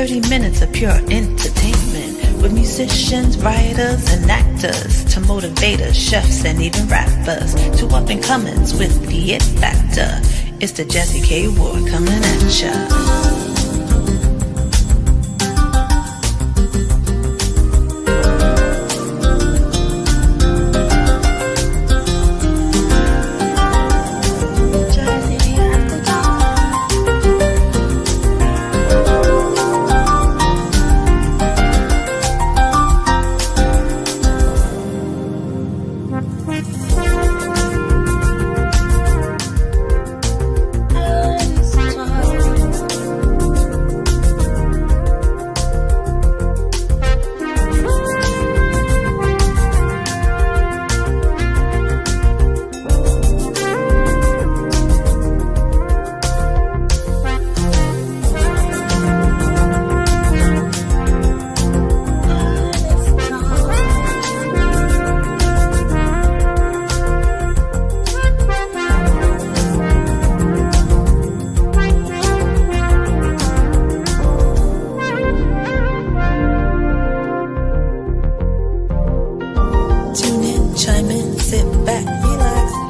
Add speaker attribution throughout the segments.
Speaker 1: 30 minutes of pure entertainment with musicians, writers, and actors to motivators, chefs, and even rappers to up-and-comers with the it factor. It's the Jazzie K.Ward coming at ya.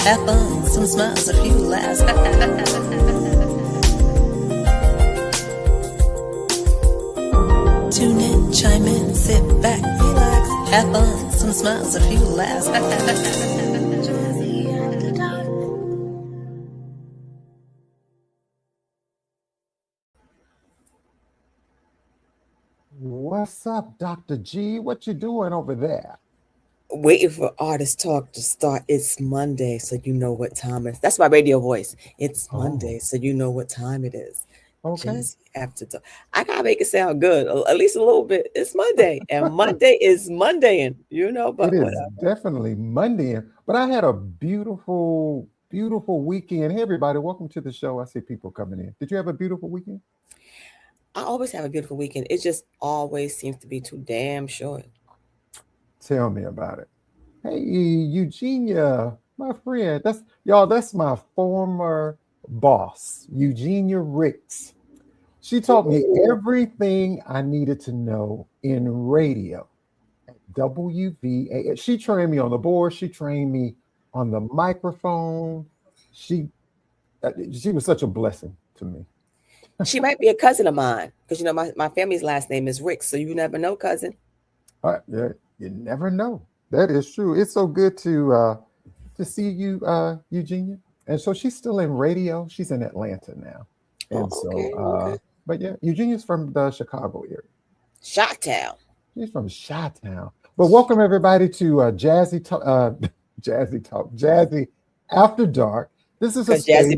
Speaker 1: Have fun, some smiles, a few laughs. Tune in, chime in, sit back, relax. Have fun, some smiles, a few laughs.
Speaker 2: What's up, Dr. G? What you doing over there?
Speaker 3: Waiting for Artist Talk to start. It's Monday, so you know what time it is. That's my radio voice. It's Monday, so you know what time it is.
Speaker 2: Okay.
Speaker 3: Jazzie After Talk. I gotta make it sound good, at least a little bit. It's Monday, and Monday is Mondaying, you know. But
Speaker 2: it is
Speaker 3: whatever.
Speaker 2: Definitely Monday. But I had a beautiful, beautiful weekend. Hey, everybody, welcome to the show. I see people coming in. Did you have a beautiful weekend?
Speaker 3: I always have a beautiful weekend. It just always seems to be too damn short.
Speaker 2: Tell me about it. Hey, Eugenia, my friend. That's my former boss, Eugenia Ricks. She taught me everything I needed to know in radio at WVAS. She trained me on the board. She trained me on the microphone. She was such a blessing to me.
Speaker 3: She might be a cousin of mine because, you know, my family's last name is Ricks, so you never know, cousin.
Speaker 2: Yeah. You never know. That is true. It's so good to see you, Eugenia. And so she's still in radio. She's in Atlanta now. And okay. But yeah, Eugenia's from the Chicago area.
Speaker 3: Shontell.
Speaker 2: She's from Chi-Town. But welcome everybody to Jazzie After Dark. This is a space.
Speaker 3: Jazzie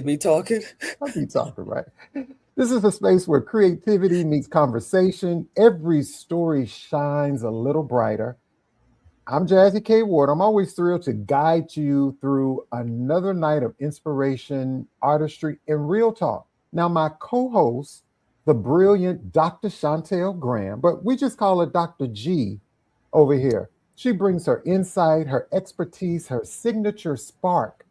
Speaker 3: be talking.
Speaker 2: I'll be talking, right? This is a space where creativity meets conversation. Every story shines a little brighter. I'm Jazzie K.Ward. I'm always thrilled to guide you through another night of inspiration, artistry, and real talk. Now, my co-host, the brilliant Dr. Shontell Graham, but we just call her Dr. G over here. She brings her insight, her expertise, her signature spark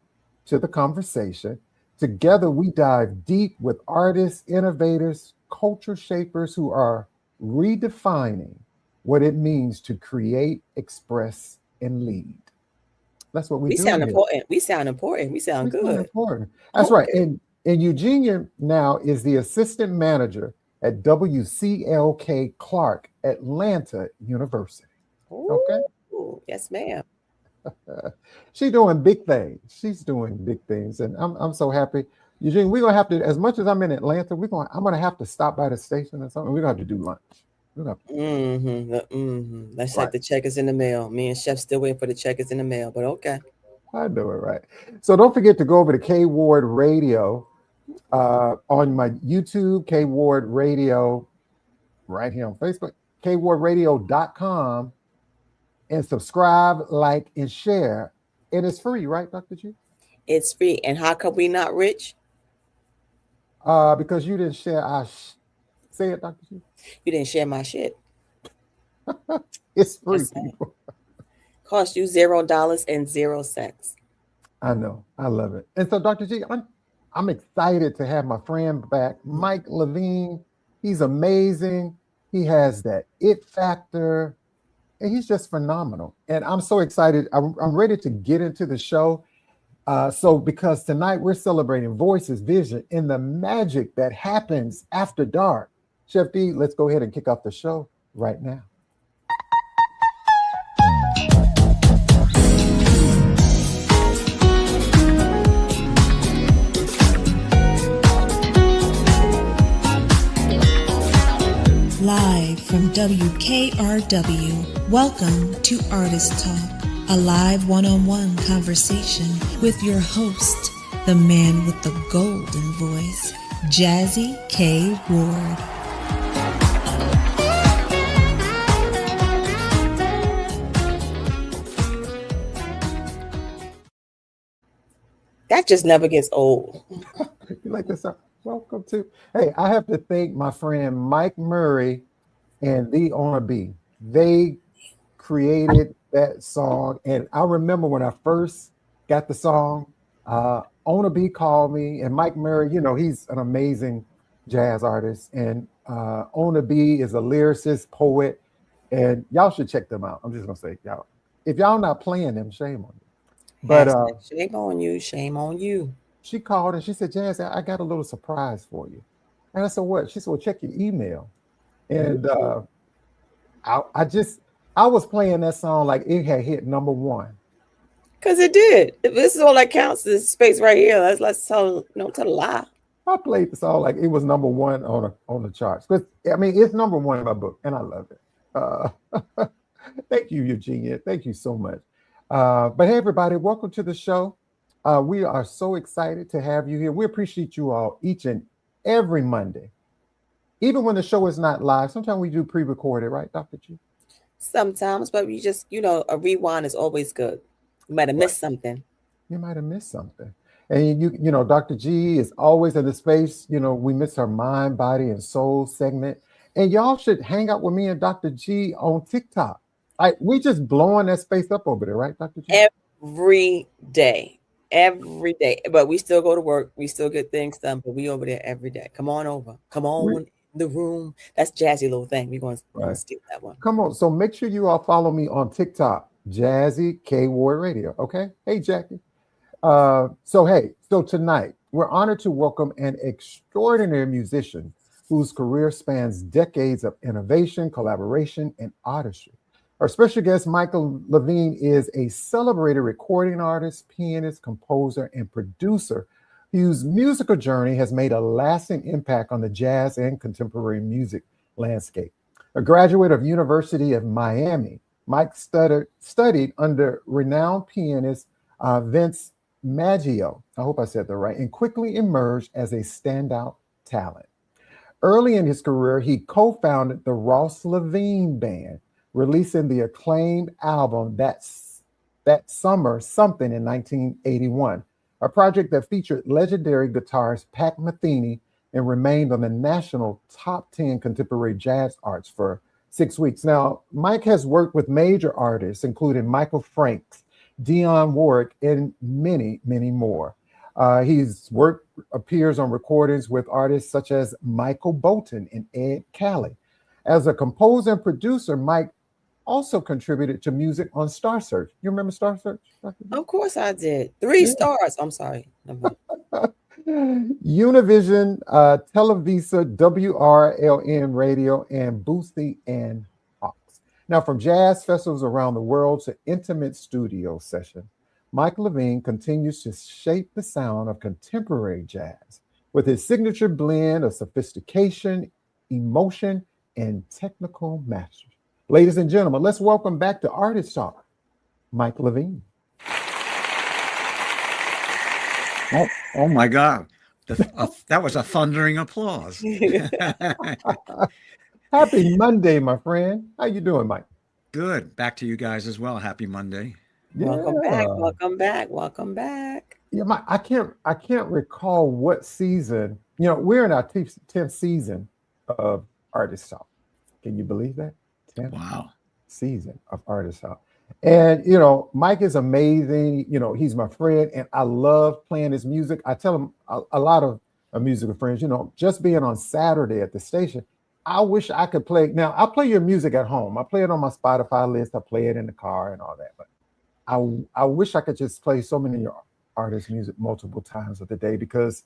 Speaker 2: to the conversation. Together, we dive deep with artists, innovators, culture shapers who are redefining what it means to create, express, and lead. That's what we do.
Speaker 3: Sound important. We sound important. We sound good.
Speaker 2: Important. That's right. And Eugenia now is the assistant manager at WCLK Clark, Atlanta University.
Speaker 3: Ooh, okay. Yes, ma'am.
Speaker 2: She's doing big things. She's doing big things, and I'm so happy. Eugene, we're gonna have to, as much as I'm in Atlanta, I'm gonna have to stop by the station or something. We're gonna have to do lunch.
Speaker 3: Let's check the checkers in the mail. Me and Chef still waiting for the checkers in the mail, but okay.
Speaker 2: I know it, right? So don't forget to go over to K.Ward Radio on my YouTube, K.Ward Radio, right here on Facebook, KWardRadio.com. And subscribe, like, and share. And it's free, right, Dr. G?
Speaker 3: It's free. And how come we not rich?
Speaker 2: Because you didn't share our say it, Dr. G.
Speaker 3: You didn't share my shit.
Speaker 2: It's free, people.
Speaker 3: Cost you $0.00.
Speaker 2: I know. I love it. And so, Dr. G, I'm excited to have my friend back, Mike Levine. He's amazing. He has that it factor, and he's just phenomenal. And I'm so excited. I'm ready to get into the show. Because tonight we're celebrating voices, vision, and the magic that happens after dark. Chef D, let's go ahead and kick off the show right now.
Speaker 1: Live from WKRW, welcome to Artist Talk, a live one-on-one conversation with your host, the man with the golden voice, Jazzie K.Ward.
Speaker 3: That just never gets old.
Speaker 2: You like this song? Welcome to. Hey, I have to thank my friend Mike Murray and the Owner B. They created that song, and I remember when I first got the song, Owner B called me, and Mike Murray, you know, he's an amazing jazz artist, and Owner B is a lyricist, poet, and y'all should check them out. I'm just gonna say, y'all, if y'all not playing them, shame on you. But
Speaker 3: shame on you, shame on you.
Speaker 2: She called and she said, Jazz, I got a little surprise for you. And I said, what? She said, well, check your email. And I was playing that song like it had hit number one.
Speaker 3: Because it did. This is all that counts, this space right here. Let's tell a lie.
Speaker 2: I played the song like it was number one on the charts. But I mean, it's number one in my book, and I love it. Thank you, Eugenia. Thank you so much. But hey, everybody, welcome to the show. We are so excited to have you here. We appreciate you all each and every Monday. Even when the show is not live, sometimes we do pre-recorded, right, Dr. G?
Speaker 3: Sometimes, but we just, a rewind is always good. You might have missed something.
Speaker 2: You might have missed something. And you know, Dr. G is always in the space. You know, we miss our mind, body, and soul segment. And y'all should hang out with me and Dr. G on TikTok. We just blowing that space up over there, right, Dr. G?
Speaker 3: Every day. But we still go to work. We still get things done, but we over there every day. Come on over. Come on in the room. That's Jazzy little thing. We're going to steal that one.
Speaker 2: Come on. So make sure you all follow me on TikTok, Jazzie K.Ward Radio. Okay. Hey, Jackie. So tonight we're honored to welcome an extraordinary musician whose career spans decades of innovation, collaboration, and artistry. Our special guest, Michael Levine, is a celebrated recording artist, pianist, composer, and producer whose musical journey has made a lasting impact on the jazz and contemporary music landscape. A graduate of University of Miami, Mike studied under renowned pianist Vince Maggio, I hope I said that right, and quickly emerged as a standout talent. Early in his career, he co-founded the Ross Levine Band, releasing the acclaimed album That Summer Something in 1981, a project that featured legendary guitarist Pat Metheny and remained on the national top 10 contemporary jazz arts for 6 weeks. Now, Mike has worked with major artists, including Michael Franks, Dionne Warwick, and many, many more. His work appears on recordings with artists such as Michael Bolton and Ed Callie. As a composer and producer, Mike also contributed to music on Star Search. You remember Star Search?
Speaker 3: Of course I did. 3 stars. I'm sorry.
Speaker 2: Univision, Televisa, WRLN Radio, and Bootsy and Hawks. Now, from jazz festivals around the world to intimate studio session, Mike Levine continues to shape the sound of contemporary jazz with his signature blend of sophistication, emotion, and technical mastery. Ladies and gentlemen, let's welcome back to Artist Talk, Mike Levine.
Speaker 4: Oh my God. That was a thundering applause.
Speaker 2: Happy Monday, my friend. How you doing, Mike?
Speaker 4: Good. Back to you guys as well. Happy Monday.
Speaker 2: Yeah.
Speaker 3: Welcome back.
Speaker 2: Yeah, Mike, I can't recall what season. You know, we're in our 10th season of Artist Talk. Can you believe that? 10th
Speaker 4: Wow.
Speaker 2: season of Artist Talk. And, you know, Mike is amazing. You know, he's my friend and I love playing his music. I tell him a lot of musical friends, you know, just being on Saturday at the station, I wish I could play. Now, I play your music at home. I play it on my Spotify list. I play it in the car and all that. But I wish I could just play so many of your artists' music multiple times of the day, because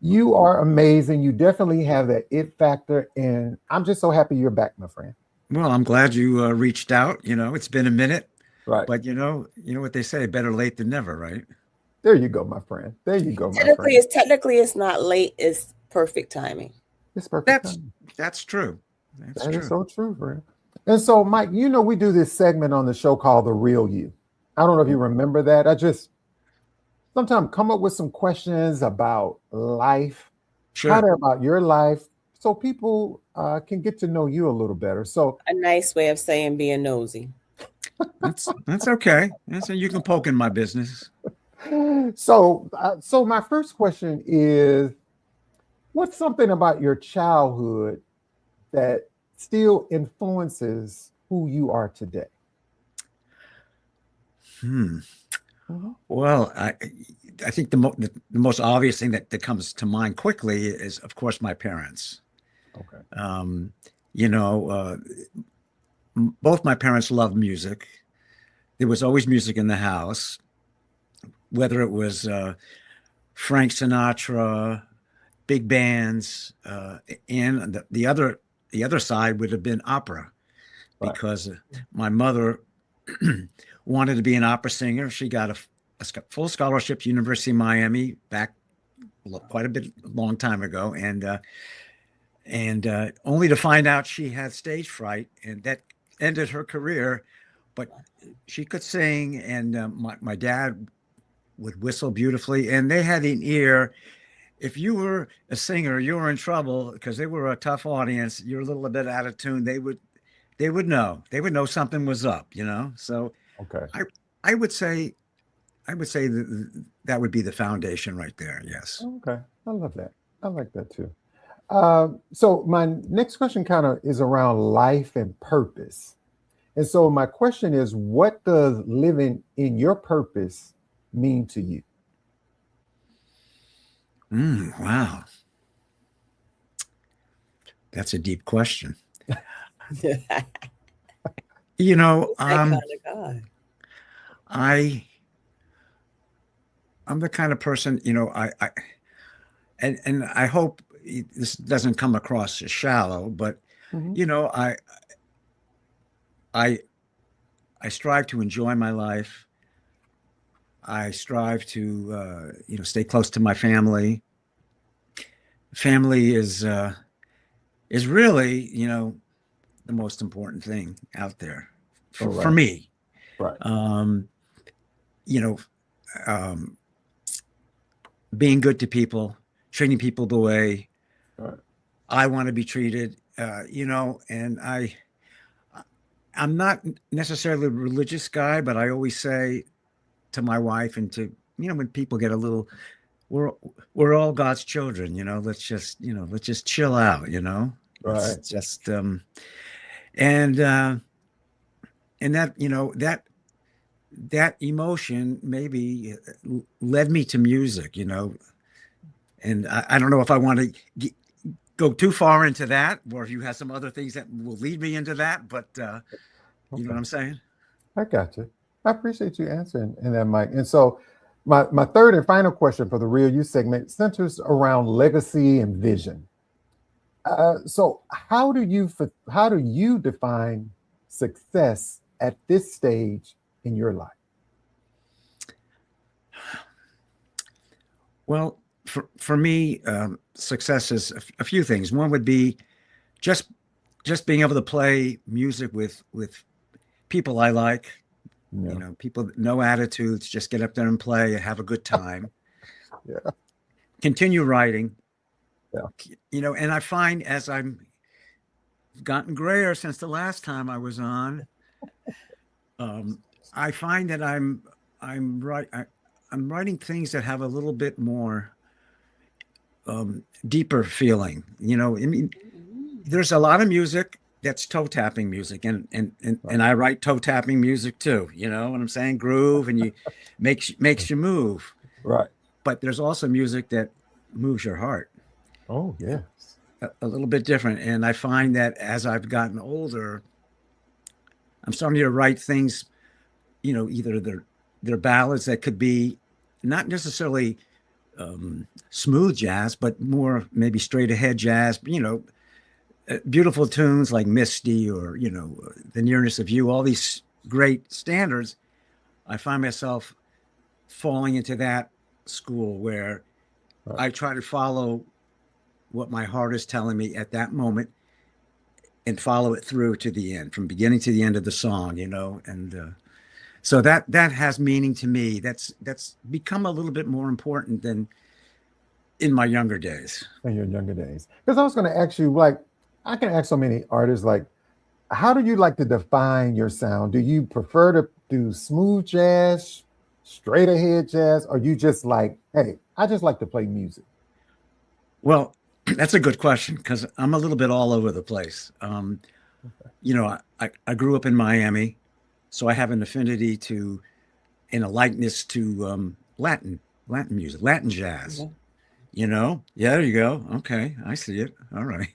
Speaker 2: you are amazing. You definitely have that it factor. And I'm just so happy you're back, my friend.
Speaker 4: Well, I'm glad you reached out. It's been a minute.
Speaker 2: Right.
Speaker 4: But you know what they say, better late than never, right?
Speaker 2: There you go, my friend. There you go, my friend.
Speaker 3: Technically, it's not late. It's perfect timing.
Speaker 2: It's perfect timing.
Speaker 4: That's true.
Speaker 2: That is so true, friend. And so, Mike, we do this segment on the show called The Real You. I don't know if you remember that. I just sometimes come up with some questions about life,
Speaker 4: sure,
Speaker 2: about your life, so people can get to know you a little better. So
Speaker 3: a nice way of saying being nosy.
Speaker 4: That's okay. You can poke in my business.
Speaker 2: So my first question is, what's something about your childhood that still influences who you are today?
Speaker 4: Well, I think the most obvious thing that comes to mind quickly is, of course, my parents.
Speaker 2: Okay.
Speaker 4: Both my parents loved music. There was always music in the house, whether it was Frank Sinatra, big bands, and the other side would have been opera, because my mother wanted to be an opera singer. She got a full scholarship to University of Miami back quite a long time ago, and only to find out she had stage fright, and that ended her career. But she could sing, and my dad would whistle beautifully, and they had an ear. If you were a singer, you were in trouble, because they were a tough audience. You're a little bit out of tune. They would know. They would know something was up. So
Speaker 2: okay,
Speaker 4: I would say that would be the foundation right there. Yes.
Speaker 2: Okay, I love that. I like that too. So my next question kind of is around life and purpose. And so my question is, what does living in your purpose mean to you?
Speaker 4: Wow. That's a deep question. I'm the kind of person, and I hope this doesn't come across as shallow, but I strive to enjoy my life. I strive to stay close to my family. Family is really the most important thing out there for me.
Speaker 2: Right.
Speaker 4: Being good to people, treating people the way I want to be treated, and I'm not necessarily a religious guy, but I always say to my wife and to, when people get a little, we're all God's children, let's just chill out,
Speaker 2: Right.
Speaker 4: It's just, and that, that emotion maybe led me to music, and I don't know if I want to go too far into that, or if you have some other things that will lead me into that, but you know what I'm saying?
Speaker 2: I got you. I appreciate you answering in that, Mike. And so my third and final question for the Real You segment centers around legacy and vision. So how do you define success at this stage in your life?
Speaker 4: Well, for me, success is a few things. One would be just being able to play music with people I like, people, no attitudes, just get up there and play and have a good time.
Speaker 2: Yeah.
Speaker 4: Continue writing.
Speaker 2: Yeah.
Speaker 4: And I find as I'm gotten grayer since the last time I was on, I find that I'm writing things that have a little bit more deeper feeling. There's a lot of music that's toe tapping music, and I write toe tapping music too. You know what I'm saying? Groove, and you makes you move.
Speaker 2: Right.
Speaker 4: But there's also music that moves your heart.
Speaker 2: Oh, yes.
Speaker 4: a little bit different. And I find that as I've gotten older, I'm starting to write things, either they're ballads that could be not necessarily smooth jazz, but more maybe straight ahead jazz, beautiful tunes like Misty or, The Nearness of You, all these great standards. I find myself falling into that school where I try to follow what my heart is telling me at that moment and follow it through to the end, from beginning to the end of the song, and so that has meaning to me. That's become a little bit more important than in my younger days.
Speaker 2: In your younger days. Because I was going to ask you, I can ask so many artists, how do you like to define your sound? Do you prefer to do smooth jazz, straight ahead jazz, or you just hey, I just like to play music?
Speaker 4: Well, that's a good question, because I'm a little bit all over the place. I grew up in Miami, so I have an affinity to, and a likeness to Latin music, Latin jazz. Yeah, there you go. Okay, I see it. All right.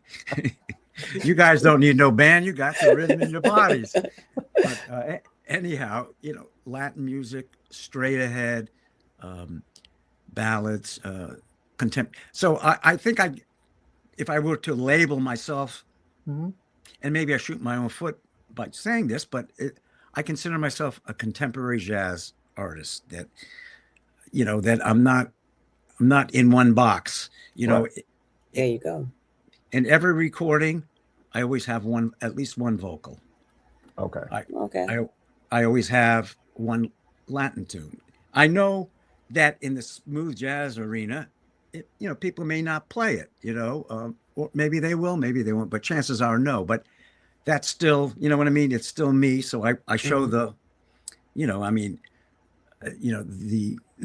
Speaker 4: You guys don't need no band. You got the rhythm in your bodies. But anyhow, Latin music, straight ahead, ballads, So I think if I were to label myself, and maybe I shoot my own foot by saying this, but I consider myself a contemporary jazz artist. That that I'm not in one box.
Speaker 3: There you go.
Speaker 4: In every recording, I always have at least one vocal.
Speaker 2: Okay.
Speaker 4: I always have one Latin tune. I know that in the smooth jazz arena, people may not play it, or maybe they will, maybe they won't, but chances are no. But that's still, what I mean? It's still me. So I show the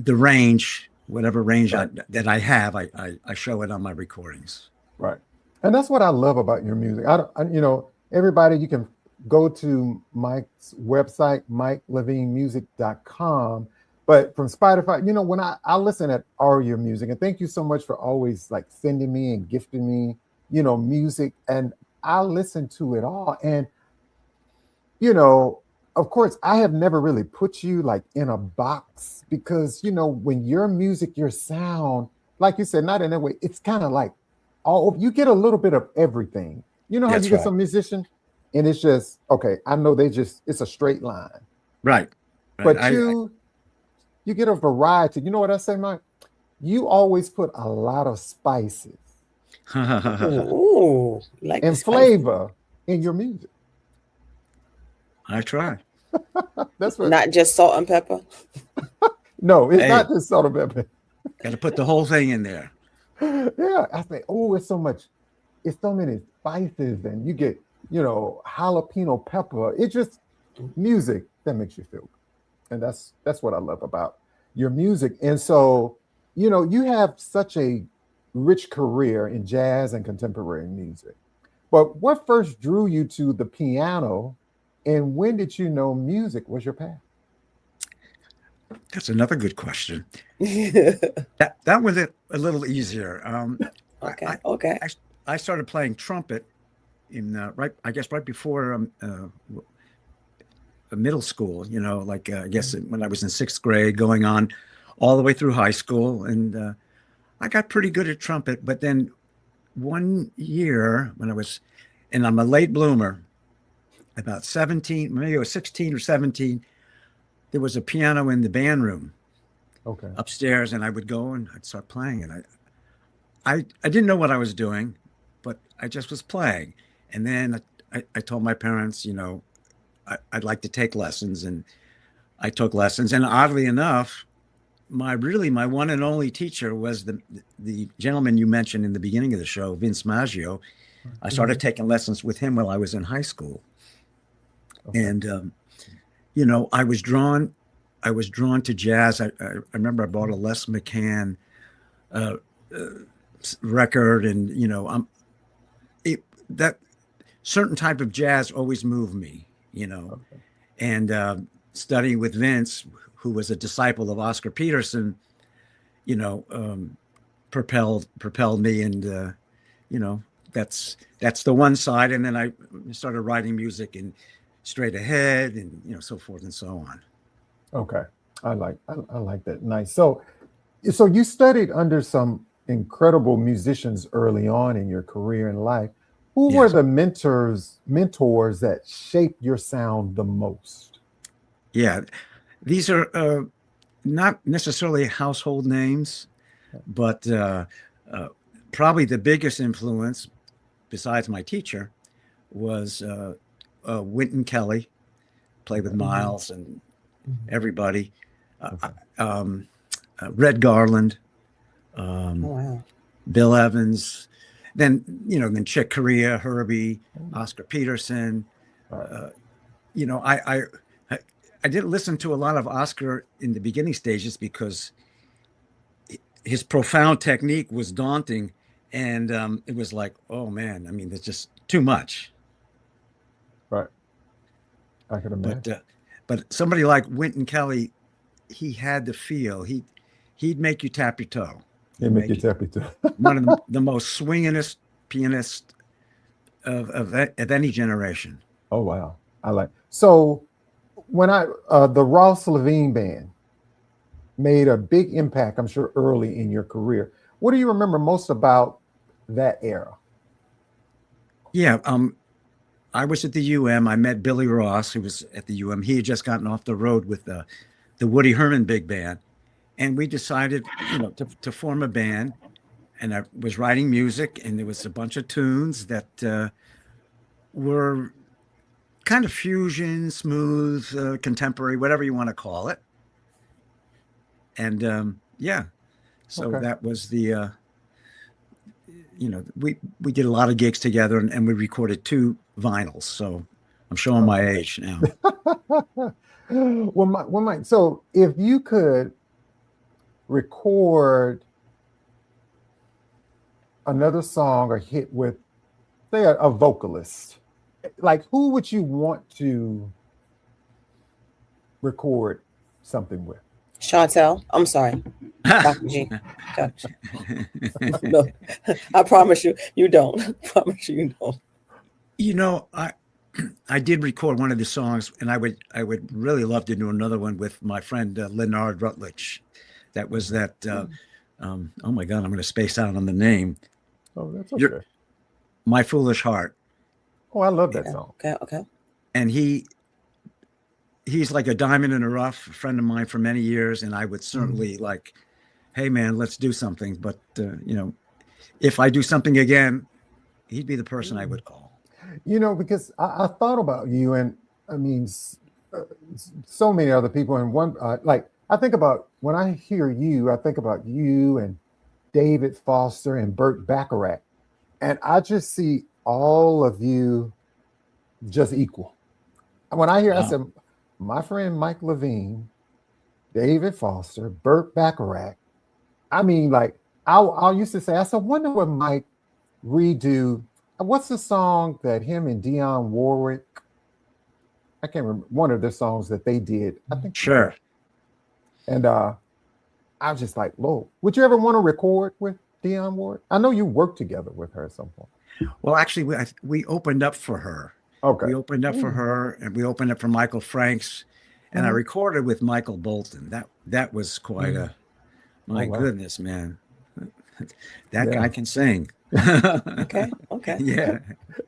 Speaker 4: range, whatever range that I have, I show it on my recordings.
Speaker 2: Right. And that's what I love about your music. Everybody, you can go to Mike's website, MikeLevinemusic.com. But from Spotify, when I listen at all your music, and thank you so much for always sending me and gifting me, music, and I listen to it all. And, of course, I have never really put you in a box because, when your music, your sound, like you said, not in that way, it's kind of you get a little bit of everything. You know how you get some musician and it's just, okay, I know it's a straight line.
Speaker 4: Right.
Speaker 2: But you get a variety. You know what I say, Mike? You always put a lot of spices and flavor in your music.
Speaker 4: I try.
Speaker 2: That's what.
Speaker 3: Not just salt and pepper.
Speaker 2: No, it's not just salt and pepper.
Speaker 4: Got to put the whole thing in there.
Speaker 2: Yeah, I say, it's so many spices, and you get, jalapeno pepper. It's just music that makes you feel good. And that's what I love about your music. And so, you have such a rich career in jazz and contemporary music. But what first drew you to the piano, and when did you know music was your path?
Speaker 4: That's another good question. That was a little easier.
Speaker 3: Okay.
Speaker 4: I started playing trumpet in right before middle school. I guess when I was in sixth grade, going on all the way through high school, and I got pretty good at trumpet. But then one year and I'm a late bloomer, about 17, maybe I was 16 or 17. There was a piano in the band room upstairs, and I would go and I'd start playing. And I didn't know what I was doing, but I just was playing. And then I told my parents, I'd like to take lessons, and I took lessons. And oddly enough, my one and only teacher was the gentleman you mentioned in the beginning of the show, Vince Maggio. I started taking lessons with him while I was in high school. And I was drawn to jazz. I remember I bought a Les McCann record, and that certain type of jazz always moved me, and studying with Vince, who was a disciple of Oscar Peterson, propelled me, and that's the one side. And then I started writing music in straight ahead and, you know, so forth and so on.
Speaker 2: Okay. I like that. Nice. So you studied under some incredible musicians early on in your career and life. Who were
Speaker 4: Yes.
Speaker 2: the mentors that shaped your sound the most?
Speaker 4: Yeah. These are not necessarily household names, but probably the biggest influence besides my teacher was Wynton Kelly, played with Miles and everybody. Red Garland,
Speaker 3: Wow.
Speaker 4: Bill Evans, then Chick Corea, Herbie, Oscar Peterson. You know, I didn't listen to a lot of Oscar in the beginning stages because his profound technique was daunting, and it was like, oh man, I mean, there's just too much.
Speaker 2: Right. I can imagine.
Speaker 4: But somebody like Wynton Kelly, he had the feel. He'd make you tap your toe.
Speaker 2: He'd make you tap your toe.
Speaker 4: One of the most swingingest pianists of any generation.
Speaker 2: Oh wow. I like. So when the Ross Levine band made a big impact, I'm sure, early in your career. What do you remember most about that era?
Speaker 4: Yeah, I was at the UM. I met Billy Ross, who was at the UM. He had just gotten off the road with the Woody Herman big band, and we decided, to form a band. And I was writing music, and there was a bunch of tunes that were kind of fusion, smooth, contemporary, whatever you want to call it. And so that was the we did a lot of gigs together, and we recorded 2 vinyls. So I'm showing my age now.
Speaker 2: So if you could record another song or hit with, say, a vocalist, like, who would you want to record something with?
Speaker 3: Shontell. I'm sorry. Dr.G. No, I promise you don't. I promise you don't.
Speaker 4: I did record one of the songs, and I would really love to do another one with my friend Leonard Rutledge. That was that. Oh my God, I'm going to space out on the name.
Speaker 2: Oh, that's okay.
Speaker 4: My Foolish Heart.
Speaker 2: Oh, I love that song.
Speaker 3: Okay.
Speaker 4: And he's like a diamond in the rough, a friend of mine for many years, and I would certainly like, hey man, let's do something. But if I do something again, he'd be the person I would call.
Speaker 2: Because I thought about you, and I mean, so many other people. And one, I think about, when I hear you, I think about you and David Foster and Burt Bacharach, and I just see all of you just equal. When I hear, I said, my friend Mike Levine, David Foster, Burt Bacharach. I mean, like, I used to say, I said, wonder what Mike redo. What's the song that him and Dionne Warwick, I can't remember, one of the songs that they did. I think.
Speaker 4: Sure.
Speaker 2: And I was just like, whoa, would you ever want to record with Dionne Warwick? I know you worked together with her at some point.
Speaker 4: Well, actually, we opened up for her.
Speaker 2: Okay.
Speaker 4: We opened up for her, and we opened up for Michael Franks, and I recorded with Michael Bolton. That was quite my goodness, man. That guy can sing.
Speaker 3: Okay.
Speaker 4: Yeah.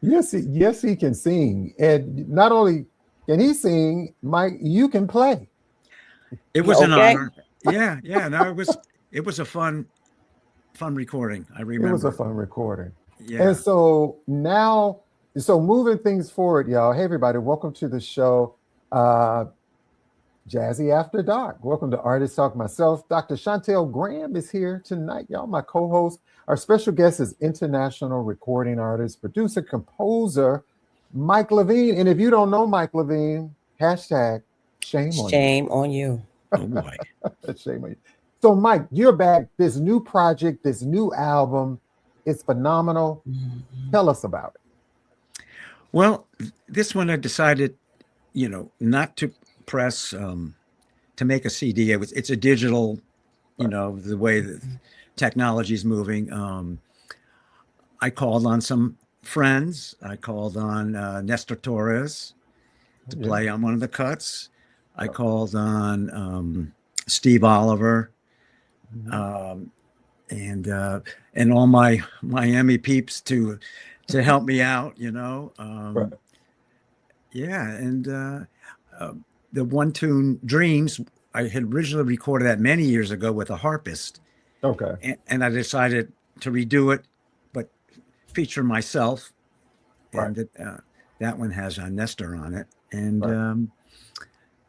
Speaker 2: Yes, he can sing. And not only can he sing, Mike, you can play.
Speaker 4: It was an honor. Yeah. No, it was a fun recording. I remember.
Speaker 2: It was a fun recording.
Speaker 4: Yeah.
Speaker 2: And so now, moving things forward, y'all. Hey, everybody, welcome to the show. Jazzy After Dark. Welcome to Artist Talk. Myself, Dr. Shontell Graham, is here tonight, y'all. My co-host. Our special guest is international recording artist, producer, composer, Mike Levine. And if you don't know Mike Levine, hashtag shame on you.
Speaker 3: Shame on you.
Speaker 4: Oh boy.
Speaker 2: Shame on you. So, Mike, you're back. This new project, this new album, it's phenomenal. Tell us about it.
Speaker 4: Well, this one I decided, not to press to make a CD. It's a digital, the way that technology is moving. I called on some friends. I called on Nestor Torres to play on one of the cuts. I called on Steve Oliver, and all my Miami peeps to help me out. Yeah, and the one tune "Dreams" I had originally recorded that many years ago with a harpist.
Speaker 2: Okay.
Speaker 4: And I decided to redo it, but feature myself.
Speaker 2: Right.
Speaker 4: And that one has Nestor on it. And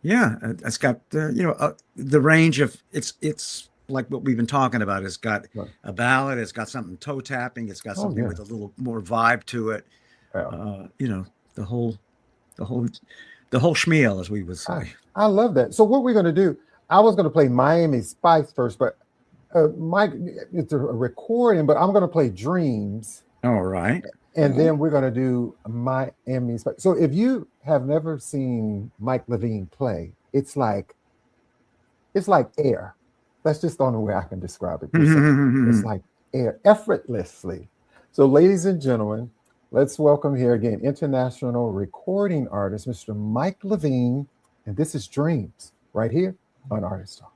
Speaker 4: yeah, it's got the range of it's like what we've been talking about. It's got a ballad. It's got something toe tapping. It's got something with a little more vibe to it. The whole schmeal, as we would say.
Speaker 2: I love that. So what we're going to do, I was going to play Miami Spice first, but Mike, it's a recording, but I'm going to play Dreams.
Speaker 4: All right.
Speaker 2: And then we're going to do Miami Spice. So if you have never seen Mike Levine play, it's like air. That's just the only way I can describe it. It's like air, effortlessly. So ladies and gentlemen, let's welcome here again, international recording artist, Mr. Mike Levine. And this is Dreams right here on Artist Talk.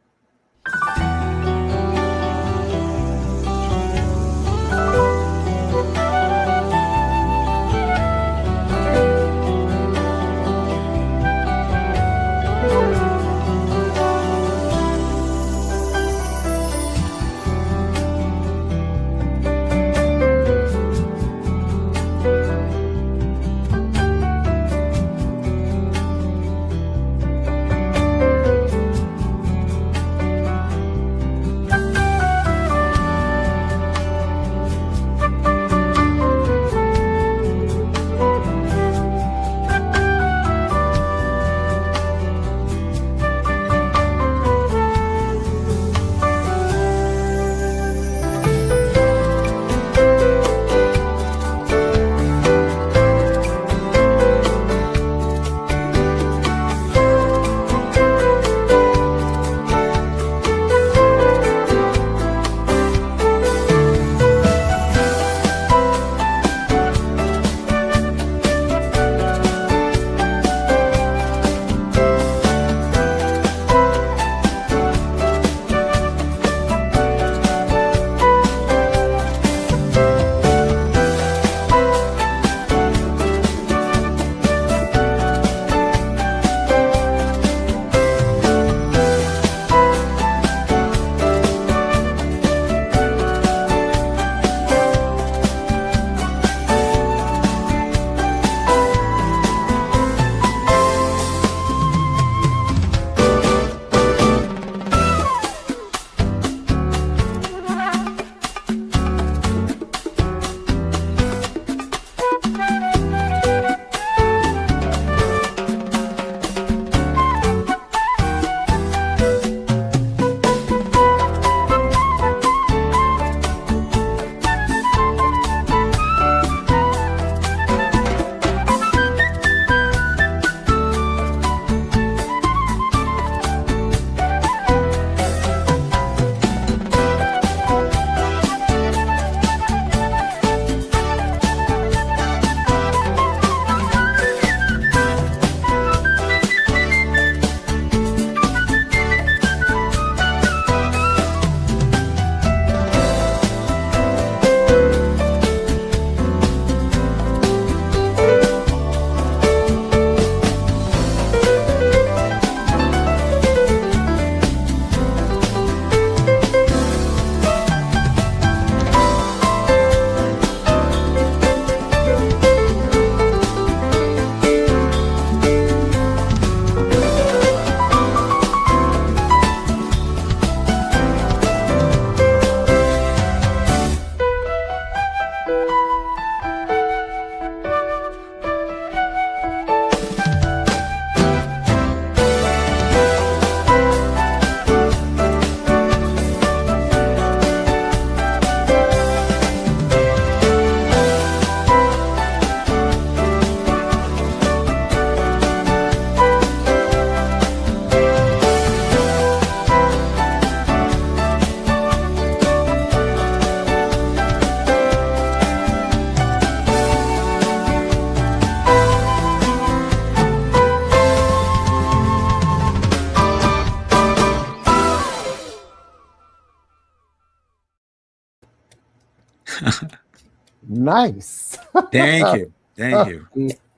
Speaker 2: Nice.
Speaker 4: Thank you. Thank you.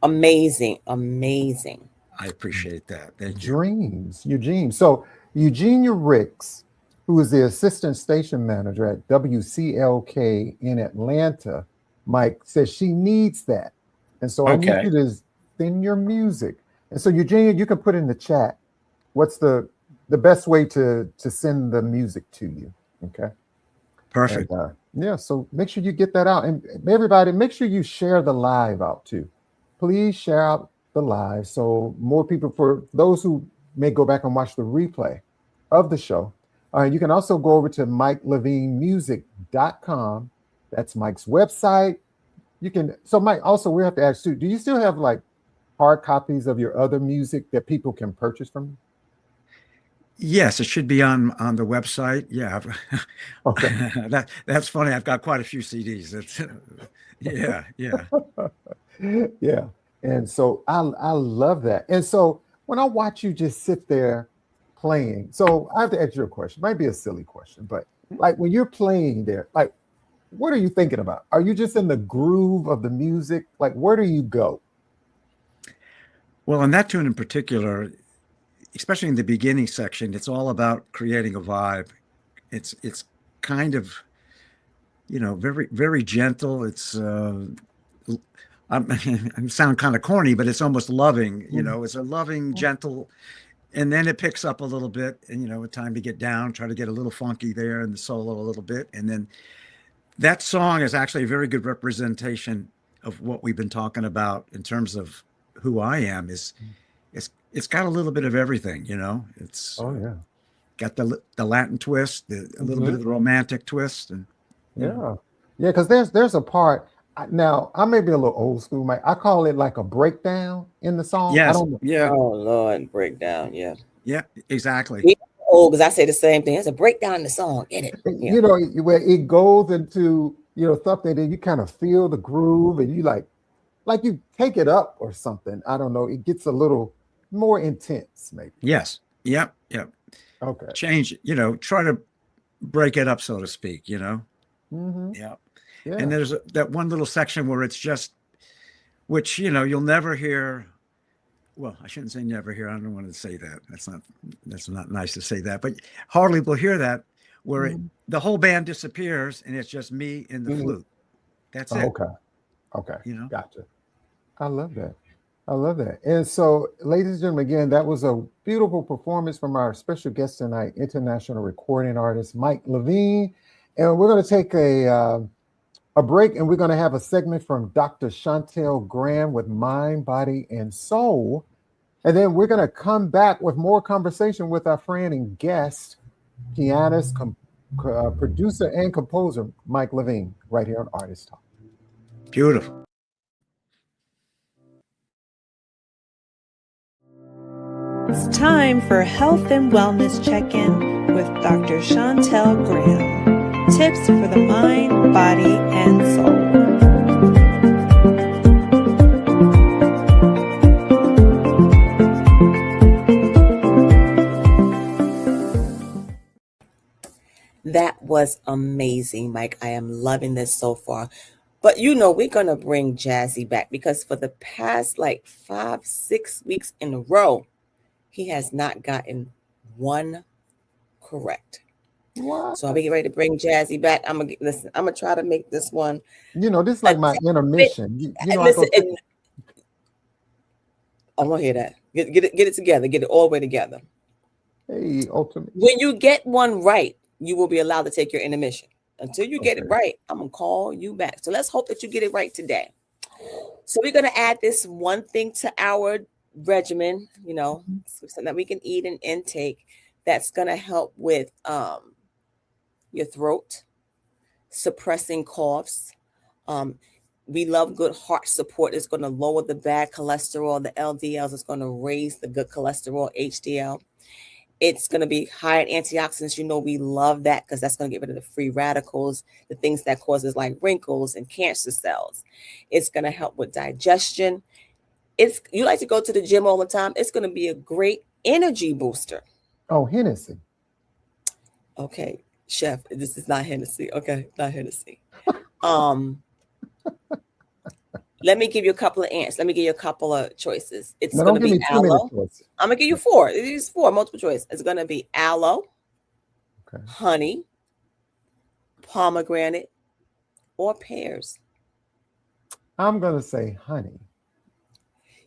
Speaker 3: Amazing. Amazing.
Speaker 4: I appreciate that. Thank you.
Speaker 2: Dreams, Eugene. So Eugenia Ricks, who is the assistant station manager at WCLK in Atlanta, Mike, says she needs that. And so I need you to send your music. And so Eugenia, you can put in the chat what's the best way to send the music to you. Okay.
Speaker 4: Perfect.
Speaker 2: And, yeah, so make sure you get that out. And everybody, make sure you share the live out too. Please share out the live so more people, for those who may go back and watch the replay of the show. You can also go over to MikeLevineMusic.com. That's Mike's website. You can, so Mike, also we have to ask you, do you still have like hard copies of your other music that people can purchase from you?
Speaker 4: Yes, it should be on the website. Yeah.
Speaker 2: Okay.
Speaker 4: That's funny. I've got quite a few CDs. Yeah.
Speaker 2: Yeah. And so I love that. And so when I watch you just sit there playing, so I have to ask you a question. It might be a silly question, but like when you're playing there, like what are you thinking about? Are you just in the groove of the music? Like where do you go?
Speaker 4: Well, in that tune in particular, especially in the beginning section, it's all about creating a vibe. It's kind of, very, very gentle. It's I sound kind of corny, but it's almost loving. It's a loving, gentle, and then it picks up a little bit, and with time to get down, try to get a little funky there in the solo a little bit, and then that song is actually a very good representation of what we've been talking about in terms of who I am. It's got a little bit of everything, It's got the Latin twist, a little bit of the romantic twist, and
Speaker 2: because there's a part. Now I may be a little old school, Mike. I call it like a breakdown in the song.
Speaker 4: Yes,
Speaker 2: I don't know.
Speaker 3: Yeah. Oh Lord, breakdown. Yeah.
Speaker 4: Yeah, exactly.
Speaker 3: Because I say the same thing. It's a breakdown in the song. Get it? Yeah.
Speaker 2: Where it goes into something that you kind of feel the groove, and you like you take it up or something. I don't know. It gets a little more intense, maybe.
Speaker 4: Yes. Yep.
Speaker 2: Okay.
Speaker 4: Change. Try to break it up, so to speak.
Speaker 2: Mm-hmm.
Speaker 4: Yeah.
Speaker 2: Yeah.
Speaker 4: And there's that one little section where it's just, which you'll never hear. Well, I shouldn't say never hear. I don't want to say that. That's not nice to say that. But hardly will hear that, where the whole band disappears and it's just me and the flute. That's it.
Speaker 2: Okay. Gotcha. I love that. And so, ladies and gentlemen, again, that was a beautiful performance from our special guest tonight, international recording artist Mike Levine. And we're going to take a break, and we're going to have a segment from Dr. Shontell Graham with Mind, Body, and Soul. And then we're going to come back with more conversation with our friend and guest, pianist, producer, and composer Mike Levine, right here on Artist Talk.
Speaker 4: Beautiful.
Speaker 1: It's time for Health and Wellness Check-In with Dr. Shontell Graham. Tips for the mind, body, and soul.
Speaker 3: That was amazing, Mike. I am loving this so far. But we're going to bring Jazzie back because for the past 5-6 weeks in a row, he has not gotten one correct.
Speaker 2: What?
Speaker 3: So I'll be ready to bring Jazzie back. I'm gonna try to make this one.
Speaker 2: This is like my intermission.
Speaker 3: Listen, I want to hear that. Get it together. Get it all the way together.
Speaker 2: Hey, ultimate.
Speaker 3: When you get one right, you will be allowed to take your intermission. Until you get it right, I'm gonna call you back. So let's hope that you get it right today. So we're gonna add this one thing to our regimen, something that we can eat and intake that's gonna help with your throat, suppressing coughs. We love good heart support. It's going to lower the bad cholesterol, the LDLs. It's going to raise the good cholesterol, HDL. It's going to be high in antioxidants. We love that because that's going to get rid of the free radicals, the things that causes like wrinkles and cancer cells. It's going to help with digestion. You like to go to the gym all the time. It's going to be a great energy booster.
Speaker 2: Oh, Hennessy.
Speaker 3: Okay. Chef, this is not Hennessy. Okay, not Hennessy. Let me give you a couple of answers. Let me give you a couple of choices. It's
Speaker 2: Now,
Speaker 3: going
Speaker 2: don't
Speaker 3: to
Speaker 2: give
Speaker 3: be
Speaker 2: me too many
Speaker 3: aloe.
Speaker 2: choices.
Speaker 3: I'm going to give you 4. These 4, multiple choice. It's going to be aloe,
Speaker 2: Okay.
Speaker 3: honey, pomegranate, or pears.
Speaker 2: I'm going to say honey.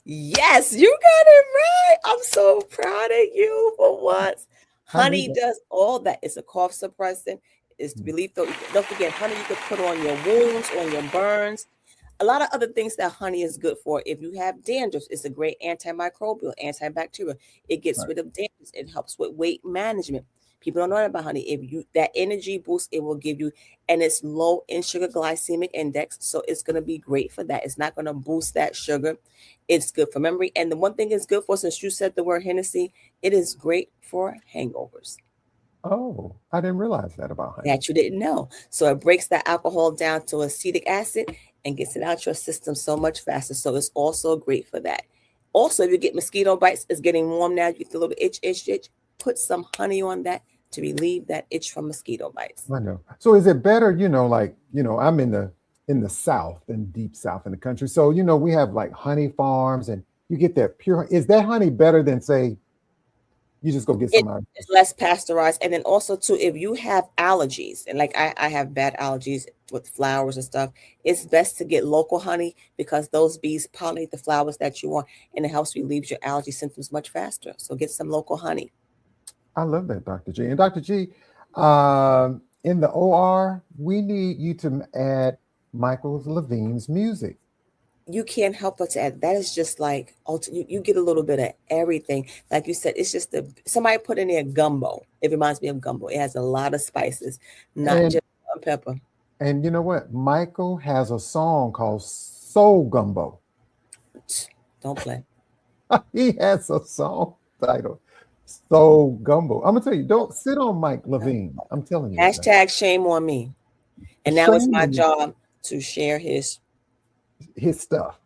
Speaker 3: Yes, you got it right. I'm so proud of you for once. Honey does all that. It's a cough suppressant. It's to relieve. Don't forget, honey you could put on your wounds, on your burns. A lot of other things that honey is good for. If you have dandruff, it's a great antimicrobial, antibacterial. It gets rid of dandruff. It helps with weight management. People don't know about honey. If you that energy boost, it will give you, and it's low in sugar glycemic index, so it's going to be great for that. It's not going to boost that sugar. It's good for memory, and the one thing it's good for, since you said the word Hennessy, it is great for hangovers.
Speaker 2: Oh, I didn't realize that about honey.
Speaker 3: That you didn't know. So it breaks that alcohol down to acetic acid and gets it out your system so much faster. So it's also great for that. Also, if you get mosquito bites, it's getting warm now. You get the little itch. Put some honey on that to relieve that itch from mosquito bites.
Speaker 2: I know. So is it better, I'm in the South, in deep South in the country. So, we have like honey farms and you get that pure. Is that honey better than, say, you just go get some out?
Speaker 3: It's less pasteurized. And then also too, if you have allergies, and like I have bad allergies with flowers and stuff, it's best to get local honey because those bees pollinate the flowers that you want, and it helps relieve your allergy symptoms much faster. So get some local honey.
Speaker 2: I love that, Dr. G. And Dr. G, in the OR, we need you to add Michael Levine's music.
Speaker 3: You can't help but to add. That is just like, you get a little bit of everything. Like you said, it's just somebody put in there gumbo. It reminds me of gumbo. It has a lot of spices, not just pepper.
Speaker 2: And you know what? Michael has a song called Soul Gumbo.
Speaker 3: Don't play.
Speaker 2: He has a song titled Soul Gumbo. I'm gonna tell you, don't sit on Mike Levine. I'm telling you.
Speaker 3: Hashtag shame on me. And now it's my job to share his
Speaker 2: stuff.